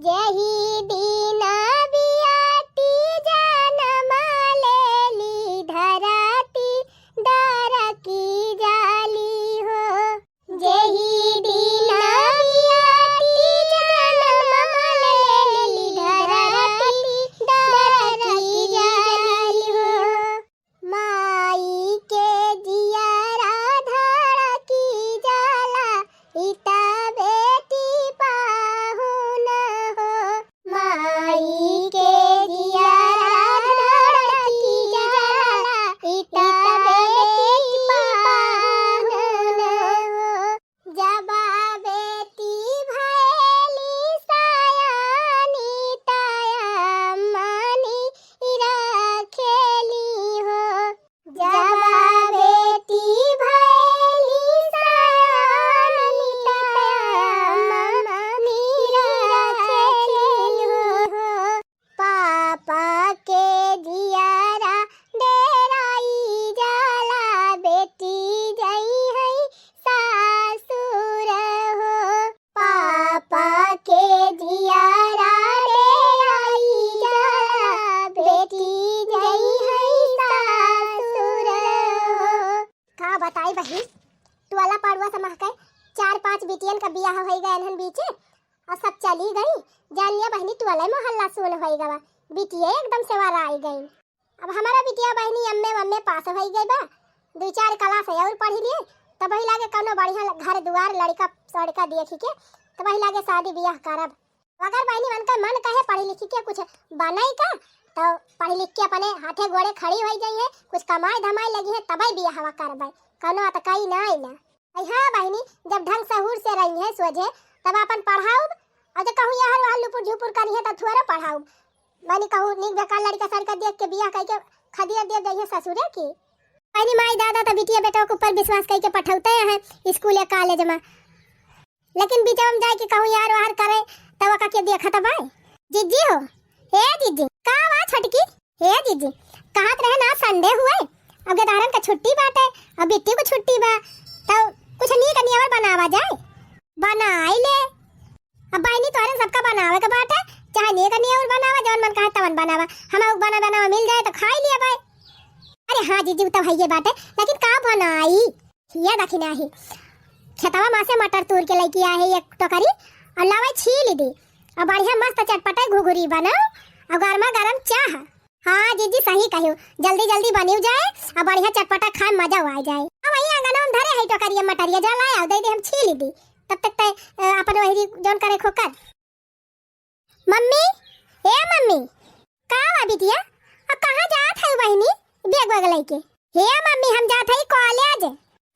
जही दिन बियाती जनम लेली धरती दर की जाली हो। जही दिन बियाती जनम लेली धरती दर की जाली हो। माई के जियरा धड़की जाला इता बेटी पाहुन हो। माई के जियरा धड़की जाला इता बेटी पाहुन हो। जबा बेटी भैली सयानी तया मनी रखेली हो। जबा बेटी भैली सयानी तया मनी रखेली हो। पापा के जियरा डेराई जाला बेटी जई है सासुर हो। पापा के जियरा डेराई जाला बेटी जई है सासुर हो। का बताई बहिन, टोला पड़वा समझ के 4-5 बिटियन का बियाह हो गए हन बीचे और सब चली गई। जान लिया बहनी टोला मोहल्ला सुन हो गवा, बिटिया एकदम से वारा आई गई। अब हमारा बिटिया बहनी अम्मे पास हो गई बा, 2-4 क्लास और पढ़ी लिए तब वही लागे कौनो बढ़िया घर दुआर लड़का सड़का देखी के तब वही लागे शादी बियाह करब। अगर बहनी मन का मन कहे पढ़ी लिखी के कुछ बनाई का तो पढ़ी लिख के अपने हाथे गोड़े खड़ी हो जाइए, कुछ कमाई धमाई लगी है तब बियाह हवा करब। कौनो अतकाई ना आई ना। हाँ बहनी, जब ढंग सहूर से रही है सोझे तब अपन पढ़ाऊ और जो कहूँ यहाँ वहाँ लुपुर झुपुर करी है तो थोड़ा पढ़ाऊ। मैंने कहूँ निक बेकार लड़का सड़का देख के बियाह करके खदिया दे गई है ससुरे की। पहली माई दादा तो बिटिया बेटा के ऊपर विश्वास करके पठाते हैं स्कूल या कॉलेज में, लेकिन बीच में जाए के कहूँ यार वार करे तब का के देखा तब आए। जीजी हो, हे जीजी का बा छोटकी, हे जीजी कहत रहे ना संडे हुए अब गदारन का छुट्टी बाटे अब बिट्टी को छुट्टी बा तो कुछ नी का नियवर बनावा जाए। बनाई ले अब बहनी तोरे सबका बनावे के बाटे, चाहे नी का नियवर बनावा जौन मन कहे तवन बनावा, हमारा बना मिल जाए तो खाई लिया भाई। अरे हाँ जीजी तो भैया बाटे, लेकिन का बनाई ये देखी नाही खेतवा माँ से मटर तोड़ के लेके आए एक टोकरी और लावे छील दी और बढ़िया मस्त चटपटा घुघुरी बनाओ और गर्मा गरम चाह। हाँ जीजी सही कहियो, जल्दी जल्दी बनियो जाए और बढ़िया चटपटा खाए मजा आ जाए। अब वही आंगन में धरे है टोकरी मटरिया जला आया दे दे हम छील दी तब तक अपन वही जोन करे खोकर। मम्मी ए मम्मी का बा बिटिया अब कहां जात है बहनी बैग वैग लेके? हे मम्मी हम जात है कॉलेज।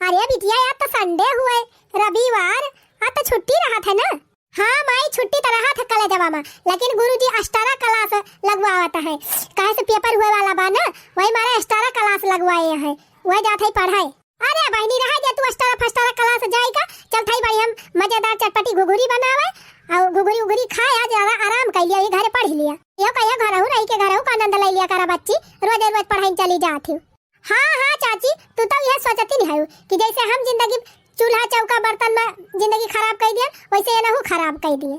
अरे बिटिया यार तो संडे हुए रविवार आज तो छुट्टी रहा था ना। हाँ माई छुट्टी तो रहा था कॉलेजवा में, लेकिन गुरुजी एक्स्ट्रा क्लास लगवाता है कहे से पेपर हुए वाला बा ना, वही मारा एक्स्ट्रा क्लास लगवाए हैं वही जात है पढ़ाई। अरे बहनी रहा जा तू एक्स्ट्रा क्लास जाएगा चल थाई भाई हम मजेदार चटपटी घुघुरी बनावे और घुघुरी उघुरी खाए आज आराम कर लिया, ये घरे पढ़ लिया यो कहिया घर हूं रही के घर हूं का आनंद ले लिया करा बच्ची रोज रोज पढ़ाई चली जाती हूं। हाँ चाची तू तो यह सोचती नहीं है कि जैसे हम जिंदगी चूल्हा चौका बर्तन में जिंदगी खराब कर दिया वैसे ये खराब कर दिए।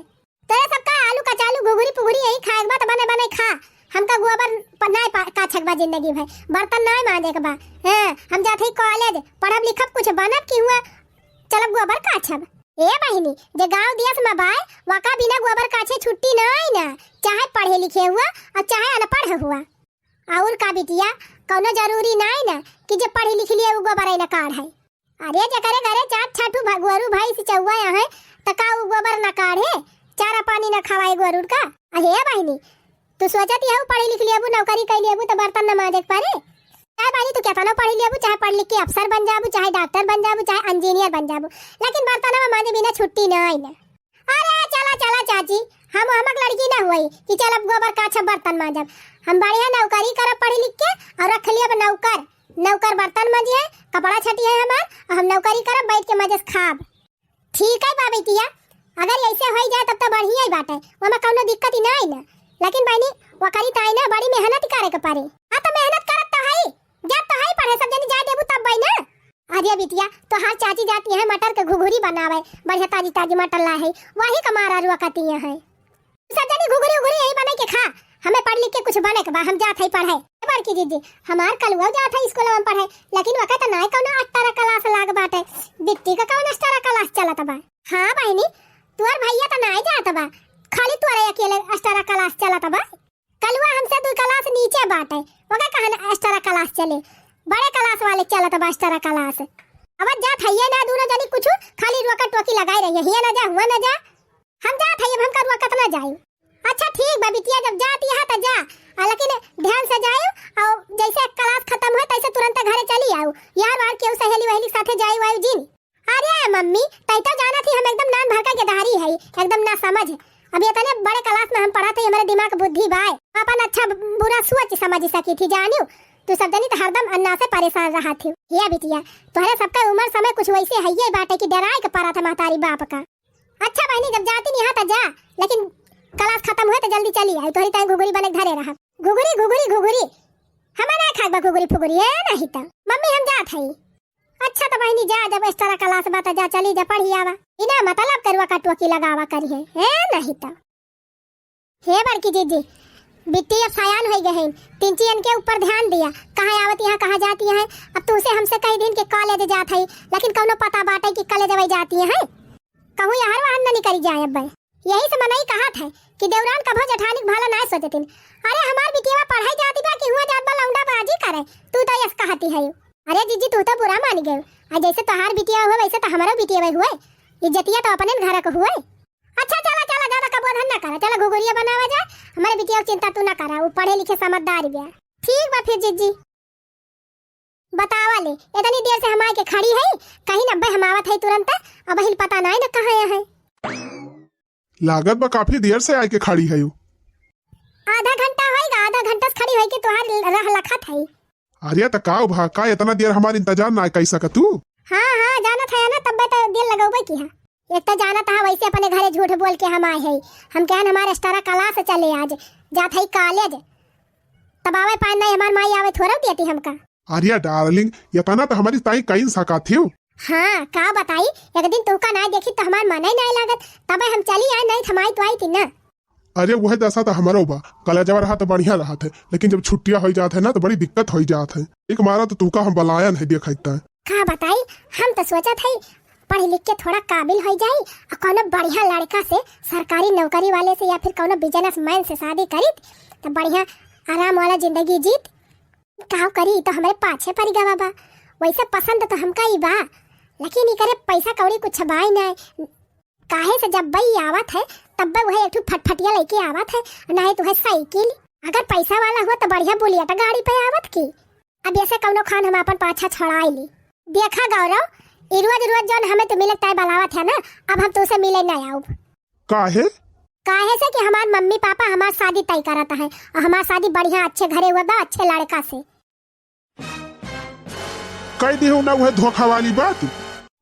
तेरे सबका आलू कचालू घुघुरी पुघुरी यही खाए बा तो बने बने खा, हमका गोबर नहीं काछक बा जिंदगी भाई बर्तन नहीं मांजे के बा। हां हम जात है कॉलेज पढ़ब लिखब कुछ बनब की हुआ चलब गोबर काछब। ए बहिनी जे गांव दियस में बाय वका बिना गोबर काछे छुट्टी नहीं ना, चाहे पढ़े लिखे हुआ और चाहे अनपढ़ हुआ। और का बिटिया कोनो जरूरी नहीं ना कि जे पढ़ी लिख लिए वो गोबर ना काढ़ है। अरे जे करे घरे चाट छाटू गोरू भाई से चौवा है त का वो गोबर ना काढ़े चारा पानी ना खवाए गोरुर का। अरे बहिनी तू सोचती है पढ़ी लिख लियाबू नौकरी कर लियाबू तो बर्तन न मांजे पारे। चाहे बानी तू क्या पढ़ी लियाबू चाहे पढ़ लिख के अफसर बन जाबू चाहे डॉक्टर बन जाबू चाहे इंजीनियर बन जाबू, लेकिन बर्तन में मांजे बिना छुट्टी नहीं ना। अरे चला चाची हम हमक लड़की ना हुई कि चल अब गोबर काछब बर्तन मांजब, हम बढ़िया नौकरी करब पढ़ी लिख के और रख लिया नौकर बर्तन मांजिए कपड़ा छटिए हमार और हम नौकरी करब बैठ के मजे खाब। ठीक है बा बेटिया अगर ऐसे हो जाए तब तो बढ़िया ही बात है, वहां कोनो दिक्कत ही नहीं ना, लेकिन बहनी वकरी ताई ना बड़ी मेहनत करे के पारे। हां तो मेहनत करत तो है जब तो है पढ़े सब जनी जा देबू तब भाई ना। अरे बिटिया तो हर चाची जाती है मटर के घुघुरी बनावे बढ़िया ताजी ताजी मटर ला है वही कमारा रुआ कती है। सब जानी घुघरी उघरी यही बना के खा, हमें पढ़ लिख के कुछ बने के बा, हम जात है पढ़े। बड़की दीदी हमार कलुआ जात है स्कूल में पढ़े, लेकिन वका त नाय कौनो अष्टारा क्लास लाग बाटे, बिट्टी का कौन अष्टारा क्लास चलत बा। हां बहनी तुअर भैया त नाय जात बा, खाली तुअर अकेले अष्टारा क्लास चलत बा। कलुआ हमसे 2 क्लास नीचे बाटे, वका कहन अष्टारा क्लास चले, बड़े क्लास वाले चलत बा अष्टारा क्लास। अब जात है ना दोनों जनी कुछ खाली रोका टोकी लगाई रही है, हिया ना जा हुआ ना जा, हम जात है हम का रोकत ना जाई। अच्छा ठीक बा बिटिया, जब जाती है त जा, लेकिन ध्यान से जाओ, और जैसे क्लास खत्म हो तैसे तुरंत घरे चली आओ, यार वार केहू सहेली वहेली साथे जाई वाई जी। अरे मम्मी तई तो जाना थी, हम एकदम नान भड़का के धारी है, एकदम ना समझ। अभी इतने बड़े क्लास में हम पढ़ाते, हमारे दिमाग बुद्धि बाय, अपन अच्छा बुरा सोच समझ सकी थी, जानियो तू सब जनी तो हरदम अन्ना से परेशान रहा थी। ये बिटिया तोहरे सबका उम्र समय कुछ वैसे है ये बाटे की डराए के पड़ा था महतारी बाप का। अच्छा बहनी जब जाती नहीं तो जा, लेकिन क्लास खत्म हुए तो जल्दी चली आई, तोहरी टाइम घुघुरी बने घरे रहा। घुघुरी घुघुरी घुघुरी हमें ना खाबा घुघुरी फुगुरी है नहीं तो मम्मी हम जात है। अच्छा तो बहनी जा, जब इस तरह क्लास बात जा चली जा पढ़ी आवा, इना मतलब करवा कटवकी लगावा करी है नहीं तो। हे बड़की जीजी बिट्टी अब सयान हो गए हैं, तिनचियन के ऊपर ध्यान दिया, कहाँ आवती है कहाँ जाती है। अब तुमसे हमसे कई दिन के कॉलेज जात है, लेकिन कौनो पता बाटे कि कॉलेज वही जाती है, कहूँ यार वहाँ न निकली जाए। अब यही से मनई कहा था कि देवरान कभो जठानी भला ना सोचतिन। अरे हमार बिटिया पढ़ाई जाती बा कि हुआ जात बा लौंडा बाजी करे, तू तो यस कहती है। अरे जीजी तू तो बुरा मान गए, जैसे तोहार बिटिया हुए वैसे तो हमारा बिटिया हुए, इज्जतिया तो अपने घर का हुए। अच्छा चला चला ज्यादा कबोधन ना करा, चला घुघुरिया बनावा जाए, हमारे बिटिया की चिंता तू ना करा, वो पढ़े लिखे समझदार गया। ठीक बा फिर जीजी बतावा ले, इतनी देर से हमारे के खड़ी है, कहीं नब्बे हम आवत है तुरंत, अब हिल पता नहीं न कहाँ है। लागत बा काफी देर से आके खड़ी है। आधा घंटा होएगा, आधा घंटा से खड़ी होई के तोहार रह लखत है। अरे त का भा का इतना देर हमार इंतजार ना कर सकत तू। हां जाना था ना, तब तो देर लगाउबे की है। एक तो जाना था वैसे अपने घरे झूठ बोल के हम आए हैं, हम कहन हमारे स्टारा क्लास चले आज जात है कॉलेज, तब आवे पान नहीं हमार माई आवे थोड़ा देती हमका। अरे डार्लिंग इतना तो हमारी ताई कहीं सका थी। हाँ का बताई, एक दिन तू का ना देखी तो हमार मन ही नहीं लागत, तब हम चली आए, नहीं थमाई तो आई थी ना। अरे वह दशा तो हमारा बा, कॉलेजवा रहा तो बढ़िया रहा थे, लेकिन जब छुट्टियां हो जाते है ना तो बड़ी दिक्कत हो जात है। एक मारा तो तू का हम बलाया नहीं देखता है। का बताई, हम तो सोचा था पढ़ लिख के थोड़ा काबिल हो जाई, और कोनो बढ़िया लड़का से सरकारी नौकरी वाले से या फिर कोनो बिजनेसमैन से शादी करी तो बढ़िया आराम वाला जिंदगी जीत। का करी तो हमारे पाछे पड़ गवा बा, वैसे पसंद तो हमका ही बा, लेकिन करे पैसा कौड़ी कुछ बाई नहीं, काहे से जब बई आवत है तब वह एक फटफटिया लेके आवत है, नहीं तो है साइकिल। अगर पैसा वाला हुआ तो बढ़िया बोलिया तो गाड़ी पे आवत की। अब ऐसे कौनो खान हम अपन पाछा छड़ाई ली। देखा गौरव रोज रोज जौन हमें तो मिलत है बलावत है ना, अब हम तुझसे मिले नहीं आऊब। काहे काहे से कि हमार मम्मी पापा हमार शादी तय करता है, और हमार शादी बढ़िया अच्छे घरे हुआ बा, अच्छे लड़का से। कह दी हो ना वह धोखा वाली बात,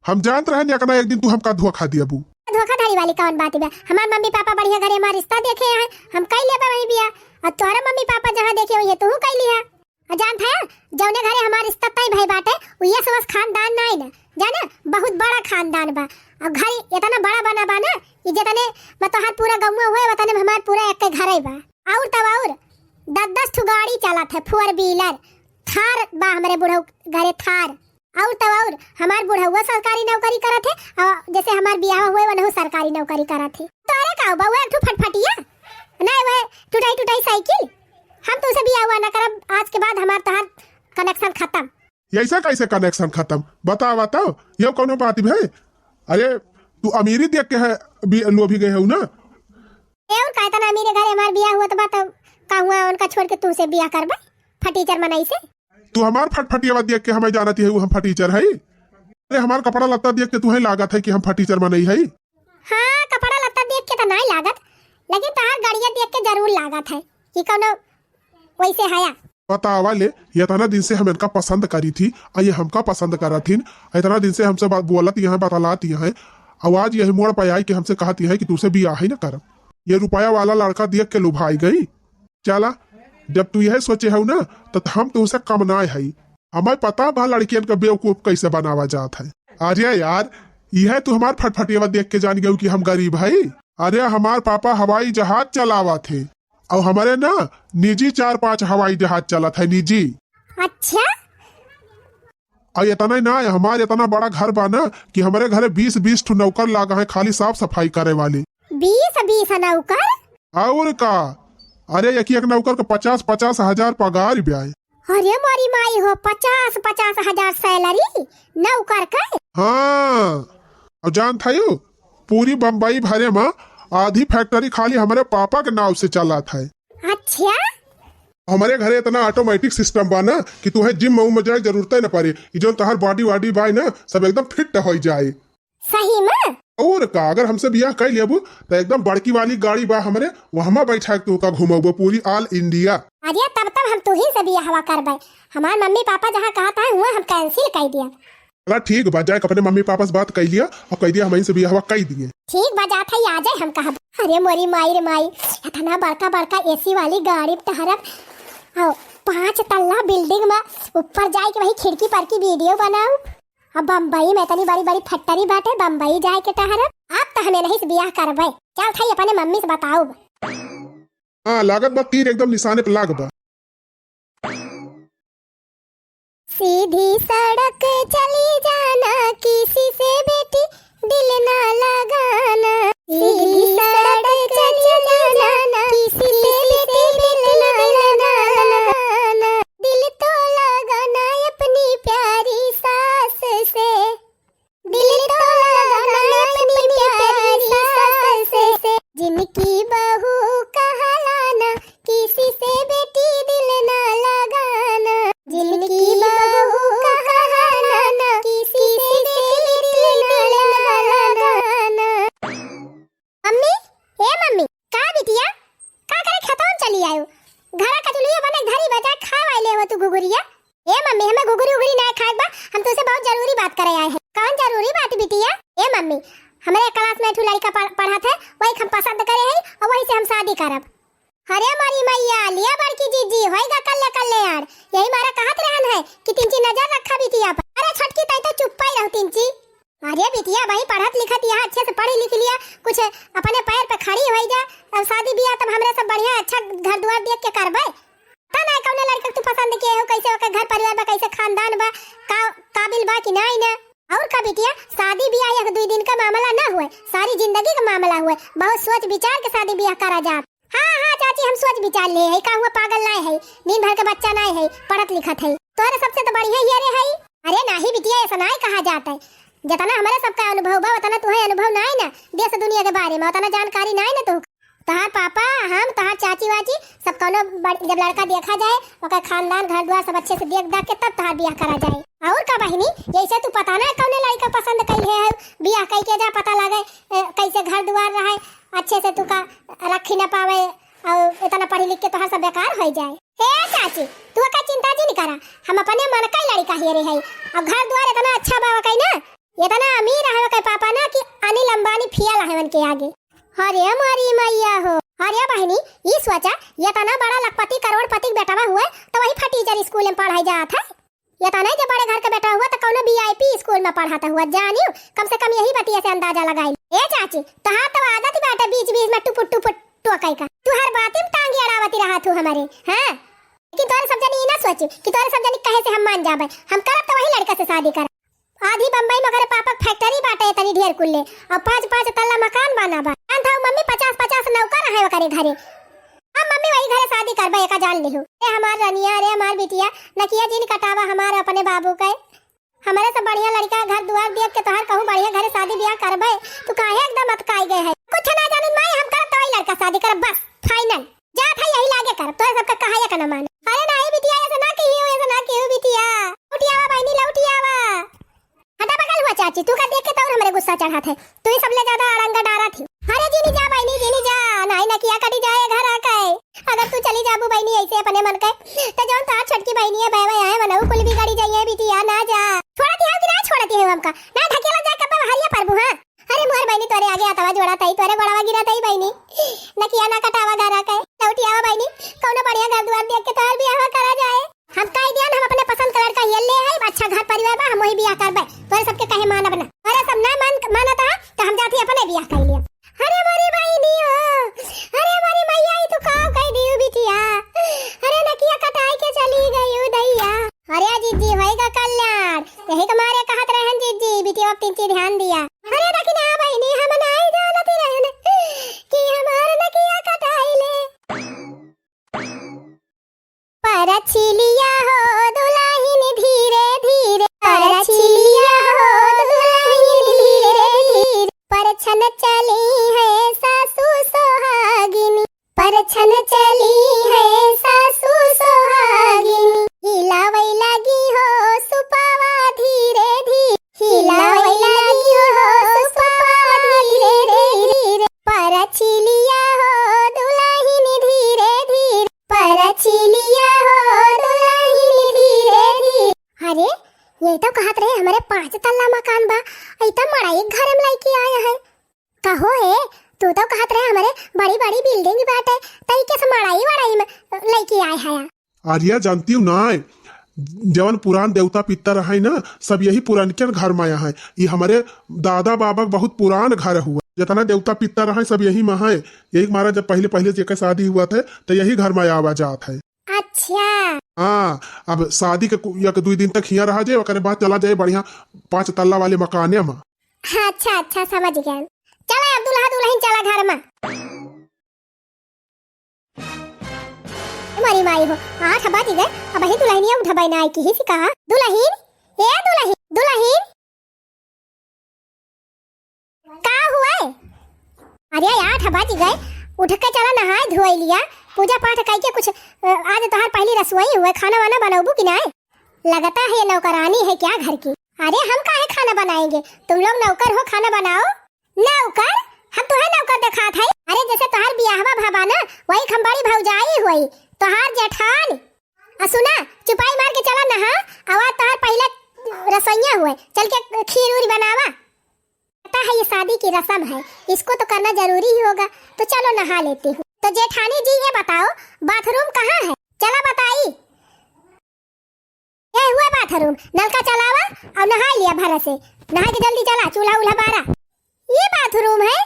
हम जानते रहे ना एक दिन तू हमका धोखा दिया बू। धोखाधड़ी वाली कौन बात है? हमार मम्मी पापा बढ़िया घरे हमार रिश्ता देखे हैं, हम कई लेबा वही बिया, और तोहरा मम्मी पापा जहाँ देखे वही तू कई लिया। जान था जौने घरे हमार रिश्ता तय भई बाटे उये सबस खानदान नहीं ना, जाने बहुत बड़ा खानदान बा, और घर इतना बड़ा बना बा ना कि जतने मतलब पूरा गांव हुए वतने हमार पूरा एक घर ही बा, और तब और 10-10 ठो गाड़ी चलत है, 4 व्हीलर थार बा हमारे बुढ़ऊ घरे थार, और तब और हमार बुढ़ऊ सरकारी नौकरी करत है, और जैसे हमार बियाह हुए वनहु सरकारी नौकरी करत है। तो अरे का बा एक ठो फटफटिया नहीं वह टूटाई टूटाई साइकिल, हम तो उसे बियाह हुआ ना करब, आज के बाद हमार तहार कनेक्शन खत्म। ऐसा कैसे कनेक्शन खत्म बता बताओ, ये कौन बात है? अरे तू अमीरी देख के है लोभी गए हो ना, और कहता ना मेरे घर हमार बियाह हुआ तो बात का हुआ उनका छोड़ के तू से बियाह करबे फटीचर मनाई से। तू हमार फटफटिया देख के हमें जानती है हम फटीचर है? अरे हमार कपड़ा लत्ता देख के तुम्हें लागत है कि हम फटीचर मनई है? हाँ कपड़ा लत्ता देख के तो नहीं लागत, लेकिन तहार गाड़िया देख के जरूर लागत है कि कोनो वैसे है। बतावा ले इतना दिन से हम इनका पसंद करी थी, ये हमका पसंद करा थी, इतना दिन से हमसे बोलत यहाँ बतलाती है, आवाज यही मोड़ पे आई कि हमसे कहती है कि तुझसे बियाह ही न करब। ये रुपया वाला लड़का देख के लुभाई गई। चला जब तू यह सोचे हो ना तो हम तुमसे कम ना है, हमें पता बा लड़कियन का बेवकूफ कैसे बनावा जात है। अरे यार यह तू हमार फटफटिया देख के जान गई कि हम गरीब है। अरे हमार पापा हवाई जहाज चलावा थे और हमारे ना निजी 4-5 हवाई जहाज चला था निजी। अच्छा और इतना ही ना हमारे इतना बड़ा घर बा ना कि हमारे घरे 20-20 ठो नौकर लागा है खाली साफ सफाई करे वाले। 20 नौकर? और का, अरे एक नौकर का 50-50 हजार पगार ब्याह। अरे मारी माई हो, 50 हजार सैलरी नौकर का? हाँ, और जान था यू पूरी बम्बई भरे में आधी फैक्ट्री खाली हमारे पापा के नाव से चला था। अच्छा, हमारे घरे इतना ऑटोमेटिक सिस्टम बा ना कि तुम्हें जिम में जाए जरूरत न पड़े, जो तहर बॉडी वाडी बाय ना सब एकदम फिट हो जाए। सही में? और का, अगर हमसे बियाह कर लेबू तो एकदम बड़की वाली गाड़ी बा हमारे, वहाँ बैठा के तू का घुमाबो पूरी ऑल इंडिया। अरे तब हम तुही से बियाह करबे। हमार मम्मी पापा जहाँ कहता है वहाँ हम कैंसिल कर दिया। चला ठीक बा, जाए अपने मम्मी पापा से बात कर लिया और कह दिया हम से बियाह कर दिए। ठीक बा, जात है आ जाए हम कहा। अरे मोरी माई रे माई, इतना बड़का बड़का एसी वाली गाड़ी तहरक 5 तल्ला बिल्डिंग में ऊपर जाए के वही खिड़की पर की वीडियो बनाऊ। अब बम्बई में इतनी बड़ी बड़ी फैक्ट्री बाटे, बम्बई जाए के तहरक अब तो हमें नहीं से बियाह करबे। चल थाई अपने मम्मी से बताओ। हाँ लागत बा तीर एकदम निशाने पे लाग बा। सीधी सड़क चली जाना, किसी से बेटी दिल ना लगाना। सीधी सड़क चली जाना, किसी से बेटी दिल ना लगाना। दिल तो लगाना अपनी प्यारी सास से, दिल तो लगाना अपनी प्यारी सास से। जिनकी बहू कहलाना, किसी से बेटी दिल ना लगाना। जिनकी बहू कहलाना, किसी से बेटी दिल ना लगाना। मम्मी, ए मम्मी, का बिटिया का करे खत्म चली आयो? घरा का चुलिया बने घरी बजा खा वाले हो तू गुगुरिया। ए मम्मी, हमें गुगुरी उगुरी ना खाए बा, हम तुझसे बहुत जरूरी बात करे आए हैं। कौन जरूरी बात बिटिया? ए मम्मी, हमारे क्लास में एक लड़का पढ़ा था, वही हम पसंद करे हैं और वही से हम शादी करब। अरे मारी मैया, लिया बड़की जीजी होएगा कल्ले यार। यही मारा कहत रहन है कि तिनची नजर रखा बिटिया पर। अरे छोटकी तई तो चुप ही रहो तिनची। अरे बिटिया भाई पढ़त लिखत यहाँ अच्छे से पढ़ी लिख लिया, कुछ अपने पैर पे खड़ी हो जा, अब शादी बियाह तब हमरे सब बढ़िया अच्छा घर द्वार देख के करबे। पता नहीं कौन लड़का तू पसंद किए हो, कैसे ओकर घर परिवार बा, कैसे खानदान बा, काबिल बा कि नहीं ना। और का बिटिया, शादी बियाह 1-2 दिन का मामला ना हुए, सारी जिंदगी का मामला हुए। बहुत सोच विचार के शादी बियाह करा जा। हाँ चाची, हम सोच विचार ले है, का हुआ पागल नहीं है, दिन भर का बच्चा नहीं है, पढ़त लिखत है। तोरे सबसे तो बढ़िया ये रे है। अरे नहीं बिटिया, ऐसा नहीं कहा जाता है। जितना हमारे सबका अनुभव बा उतना तुम्हें अनुभव नहीं ना, देश दुनिया के बारे में उतना जानकारी नहीं ना। तोहार पापा, हम, तोहार चाची वाची सब कौनो जब लड़का देखा जाए, ओकर खानदान घर द्वार सब अच्छे से देख के तब तोहार बियाह करा जाए। और का बहिनी, जैसे तू पता ना कौन लड़का पसंद कइले है, बियाह कई के जा पता लगे कैसे घर द्वार रहे, अच्छे से तू का रखी न पावे और इतना पढ़ी लिख के तोहार सब बेकार हो जाए। हे चाची, तू का चिंता जी नहीं करा, हम अपने मन का लड़का ही रे है। और घर द्वार इतना अच्छा बावा कई ना, इतना अमीर है के पापा ना कि अनिल अंबानी फिया रहवन के आगे। अरे मारी मैया हो। अरे बहनी, ये सोचा ये तना बड़ा लखपति करोड़पति बेटा हुआ तो वही फटीचर स्कूल में पढ़ाई जाता है। ये तना जब बड़े घर का बेटा हुआ तो कौनो वीआईपी स्कूल में पढ़ाता हुआ जानियो। कम से कम यही बतिया से अंदाजा लगाई। ए चाची, तहां तो आदत बाटे बीच में टुपुट टोकई का। तू हर बात में टांगी अड़ावती रहा तू हमारे। हां, लेकिन तोरे सब जनी ना सोची कि तोरे सब जनी कहे से हम मान जाबे। हम करब तो वही लड़का से शादी कर। आधी बम्बई में करे पापा फैक्ट्री बाटे तनी ढेर कुल्ले और 5-5 तल्ला मकान बना बा। था मम्मी 50-50 नौकर है करे घरे। हम मम्मी वही घरे शादी करबे एका जान लेहु। ए हमार रनिया, रे हमार बिटिया, नकिया जिन कटावा हमार अपने बाबू के। हमारे से बढ़िया लड़का घर द्वार देख के तोहार कहूं बढ़िया घरे शादी ब्याह करबे। तू काहे एकदम अटकाई गए है? कुछ ना जानी मैं, हम करब तो वही लड़का शादी करब, बस फाइनल। जा भाई यही लागे कर, तोरे सबका कहाया का न मान। अरे नहीं बिटिया, ऐसा ना कहियो, ऐसा ना कहियो बिटिया। उठियावा बहनी, लौटियावा। हटा बगल हुआ चाची, तू का देख के तो हमरे गुस्सा चढ़ा थे। तू ही सबले ज्यादा अड़ंगा डारा थी। अरे जीनी जा बहनी, जीनी जा, नहीं ना किया कटी जाए घर आके। अगर तू चली जाबू बहनी ऐसे अपने मन के तो जौन तार छटकी बहनी है बहवा आए मनऊ कुल भी गाड़ी जाइए बिटिया ना जा। छोड़ती है कि ना छोड़ती है हमका? ना ढकेला जाए कब हरिया परबू। हां, अरे मोर बहनी तोरे आगे आतावा जोड़ा तई, तोरे गोड़वा गिरा तई बहनी। ना किया ना कटावा घर आके। लौटियावा बहनी, कौनो बढ़िया घर द्वार देख के तोर बियाह करा जाए। हम कह दिया हम अपने पसंद कलर का ये ले है, अच्छा घर परिवार बा, हम वही बियाह करबे। तोरे सबके कहे मानब ना। अरे सब ना मानता तो हम जाती अपने बियाह कर लिया। अरे मोरी भाई ये तो कहत रहे हमारे 5 तल्ला मकान बा, ऐता मड़ाई घर में लेके आया है। कहो है तू तो कहत रहे हमारे बड़ी बड़ी बिल्डिंग बाटे, तई के मड़ाई वड़ाई में लेके आए है। आर्या जानती हूँ ना, जवन पुरान देवता पितर है ना, सब यही पुरानके घर में आया है। ये हमारे दादा बाबा बहुत पुरान घर हुआ, जितना देवता पितर है सब यही में है। यही हमारा जब पहले पहले जेकर शादी हुआ थे तो यही घर में आवा जात है। अच्छा हाँ, अब शादी के 2 दिन तक हिया रहा जाए, ओकरे बाद चला जाए बढ़िया 5 तल्ला वाले मकाने में। अच्छा अच्छा समझ गया। चला अब दुल्हा दुल्हन चला घर में। मारी माई हो 8 बज गए, अब ही दुल्हनिया उठबाई ना आई की ही कहा दुल्हन ए दुल्हन दुल्हन का हुआ है? अरे 8 बज गए, उठ के चला नहाए धोई लिया, पूजा पाठ करके कुछ आज तोहार पहली रसोई हुए, खाना वाना बनाऊबू कि नहीं? लगता है ये नौकरानी है क्या घर की? अरे हम काहे खाना बनाएंगे, तुम लोग नौकर हो, खाना बनाओ। नौकर? हम तुम्हें नौकर देखा था? अरे जैसे तोहार बियाहवा भाबा ना, वही खंबाड़ी भौजाई हुई तोहार जेठान। सुना, चुपाई मार के चला नहा, आवाज तोहार पहले रसोइया हुए, चल के खीर उरी बनावा। पता है ये शादी की रस्म है, इसको तो करना जरूरी ही होगा, तो चलो नहा लेती हूँ। तो जेठानी जी ये बताओ बाथरूम कहाँ है? चला बताई। ये हुआ बाथरूम, नलका चलावा और नहा लिया भर से, नहा के जल्दी चला, चूल्हा उल्हा बारा। ये बाथरूम है?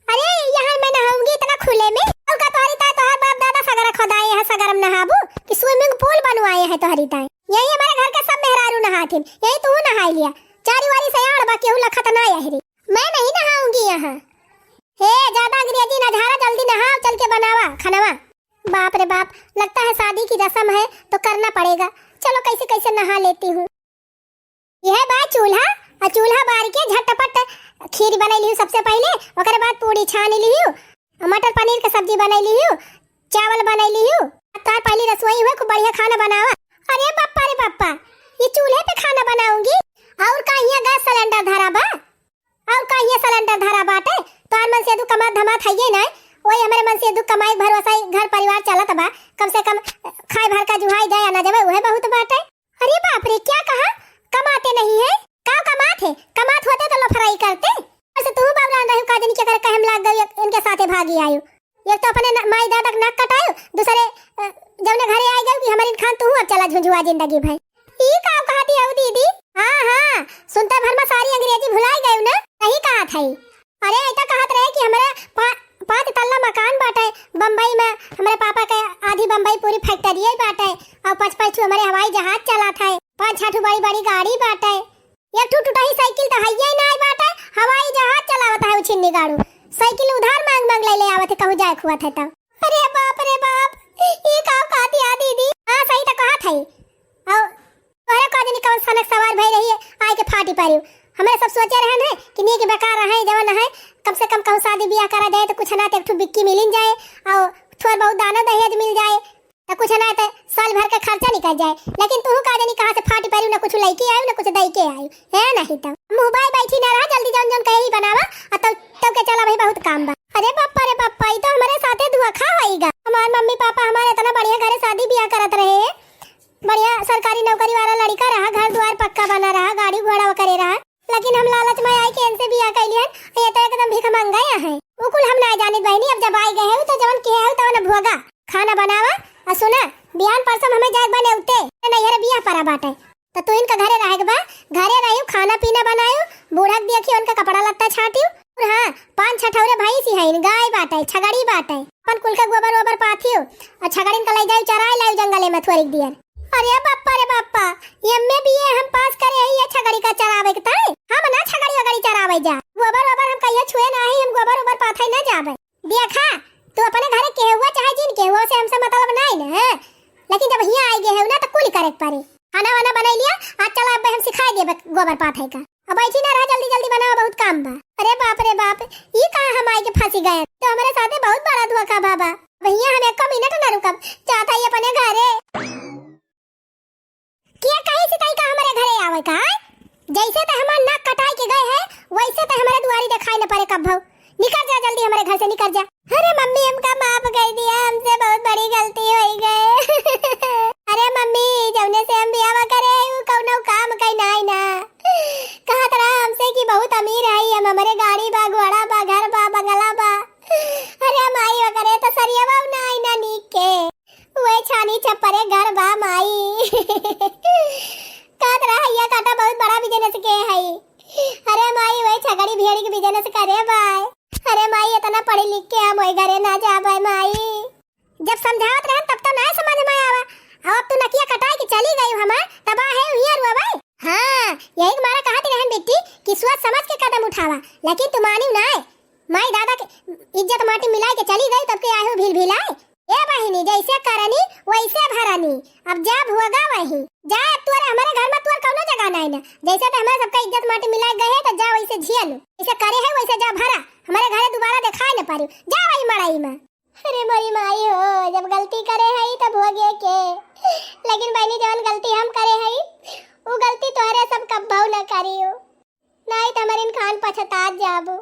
अरे यहाँ मैं नहाऊंगी इतना खुले में? का तोहरी ताई तोहर बाप दादा सगरा खोदाए है, सगरम नहाबू कि स्विमिंग पूल बनवाए है तोहरी ताई? यही हमारे घर के सब मेहरारू नहाथिन, यही तू नहा लिया। चारी वारी से यार बाकी लखत ना यहरी, मैं नहीं नहाऊंगी यहाँ। हे ज्यादा अंग्रेजी ना झाड़ा, जल्दी नहाओ, चल के बनावा खानावा। बाप रे बाप, लगता है शादी की रस्म है तो करना पड़ेगा। चलो कैसे कैसे नहा लेती हूँ। यह बात चूल्हा, और चूल्हा बार के झटपट खीर बना ली सबसे पहले, ओकरे बाद पूरी छान ली, मटर पनीर की सब्जी बना ली, चावल बना ली, तार पहली रसोई हुए, खूब बढ़िया खाना बनावा। अरे पापा रे पापा, ये चूल्हे पे खाना बनाऊंगी? और का यहाँ गैस सिलेंडर धरा बा? और का यहाँ सिलेंडर धरा बाटे? तो मन से दु कमा धमा थाइए ना, वही हमारे मन से दु कमाई भरोसा घर परिवार चलत बा, कम से कम खाए भर का जुहाई जाए ना जाए वह बहुत बाटे। अरे बाप रे, क्या कहा? कमाते नहीं है? का कमात है? कमात होते तो लफराई करते। ऐसे तू बाबलान रहू काजनी के करे कहम लाग गई, इनके साथे भागी आयो। एक तो अपने माई दादा नाक कटायो, दूसरे जब घरे आई गई कि हमारी खान तू अब चला झुझुआ जिंदगी भाई। ई का कहती है दीदी? हां हां, सुनते भर में सारी अंग्रेजी भुलाई गई ना, सही कहा था। अरे ऐसा कहत रहे कि हमारे 5 तल्ला मकान बाटे बम्बई में, हमारे पापा के आधी बम्बई पूरी फैक्ट्री ही बाटे, और 5-5 हमारे हवाई जहाज चला था, 5-6 बड़ी बड़ी गाड़ी बाटे, एक टूटा ही साइकिल तो है ही नहीं बाटे, हवाई जहाज चलावत है छिन्नी गाड़ू, साइकिल उधार मांग मांग ले आवत है कहूं जाए खुआ था तब। अरे बाप ये का कहती है दीदी? हां सही तो कहा था। और तोरे काजनी कौन सनक सवार भई रही है, आए के फाटी पारियो। हमें सब सोचे रहन है कि नी के बेकार रहे जवन है, कम से कम कहूं शादी ब्याह करा जाए तो कुछ ना तो एक ठो बिक्की मिल जाए, और थोड़ा बहुत दाना दहेज मिल जाए, तो कुछ ना तो साल भर का खर्चा निकल जाए। लेकिन तू का जानी कहां से फाटी पारियो, ना कुछ लेके आयो ना कुछ दई के आयो है नहीं। तो मोबाइल बैठी ना रहा, जल्दी जौन जौन कहे ही बनावा, और तब के चला भाई बहुत काम बा। अरे पापा रे पापा, ई तो हमारे साथे धोखा होईगा। हमारे मम्मी पापा हमारे इतना बढ़िया घरे शादी ब्याह करत रहे, बढ़िया सरकारी नौकरी वाला लड़का रहा, घर द्वार पक्का बना रहा, गाड़ी घोड़ा करे रहा, लेकिन हम लालच में आई के इनसे बियाह कैलियन, ये तो एकदम भीख मंगाया है। उकुल हम ना जाने बहनी, अब जब आई गए हो तो जवन के है तो ना भोगा खाना बनावा। और सुना, बियान परसम हमें जाग बने उठते नहीं हरे बियाह परा बाटे, तो तू इनका घरे रहेगा बा, घरे रहियो, खाना पीना बनायो, बूढ़क देखियो, उनका कपड़ा लत्ता छाटियो। और हां 5-6 ठौरे भाई सी है, गाय बाटे, छगड़ी बाटे, अपन कुल का गोबर ओबर पाथियो, और छगड़िन का ले जाओ चराई लाओ जंगले में थोड़ी दियर। अरे बाप्पा रे बाप्पा, एमए बीए हम पास करे है, ये छगड़ी का चरावे के ताई हम ना छगड़ी वगड़ी चरावे जा, गोबर ओबर हम कहियो छुए नहीं, हम गोबर ओबर पाथै ना जावे। देखा तू अपने घरे के हुआ चाहे जिन के हुआ से हमसे मतलब नहीं ना, लेकिन जब यहाँ आई गए है ना तो कुल करे पारे। खाना वाना बना लिया, आज चला अब हम सिखा देबे गोबर पाथै का। अब बैठी ना रहा, जल्दी जल्दी बनाओ, बहुत काम बा। अरे बाप रे बाप, ये कहां हम आई के फंसी गए, तो हमारे साथे बहुत बड़ा धोखा बाबा। भैया हम 1 मिनट ना रुकब, चाहता ही अपने घरे क्या कहीं से कहीं का हमारे घरे आवे का? जैसे तो हमार नाक कटाई के गए है, वैसे तो हमारे दुआरी दिखाई न पड़े कब भौ। निकल जा जल्दी हमारे घर से, निकल जा। अरे मम्मी हमका माफ कर दिया, हमसे बहुत बड़ी गलती हो गई। अरे मम्मी जौने से हम बियाह करे कौनो काम कहीं नहीं ना पढ़ी लिख के हम ओई घरे ना जाबे माई। जब समझावत रहन तब तो ना समझ में आवा। अब तू नकिया कटाई के चली गई हमार तब है हिया रुआ भाई। हां यही तुम्हारा कहती रहन बेटी कि सोच समझ के कदम उठावा, लेकिन तू मानी ना। माई दादा के इज्जत माटी मिलाई के चली गई तब के आए हो भील भिलाई। ए बहिनी जैसे करनी वैसे भरनी, अब जब होगा वही जा। तोरे हमारे घर में तोर कौनो जगह नहीं ना, जैसे तो हमारे सबका इज्जत माटी मिला गए तो जा वैसे झियलू, जैसे करे है वैसे जा भरा। हमारे घरे दोबारा दिखाई न पारू, जा वही मड़ाई में। अरे मोरी माई हो, जब गलती करे है तब हो गए के, लेकिन बहनी जवन गलती हम करे है वो गलती तोहरे सब कब्बहू न करियो, नहीं तो हमारे खान पछता जाबो।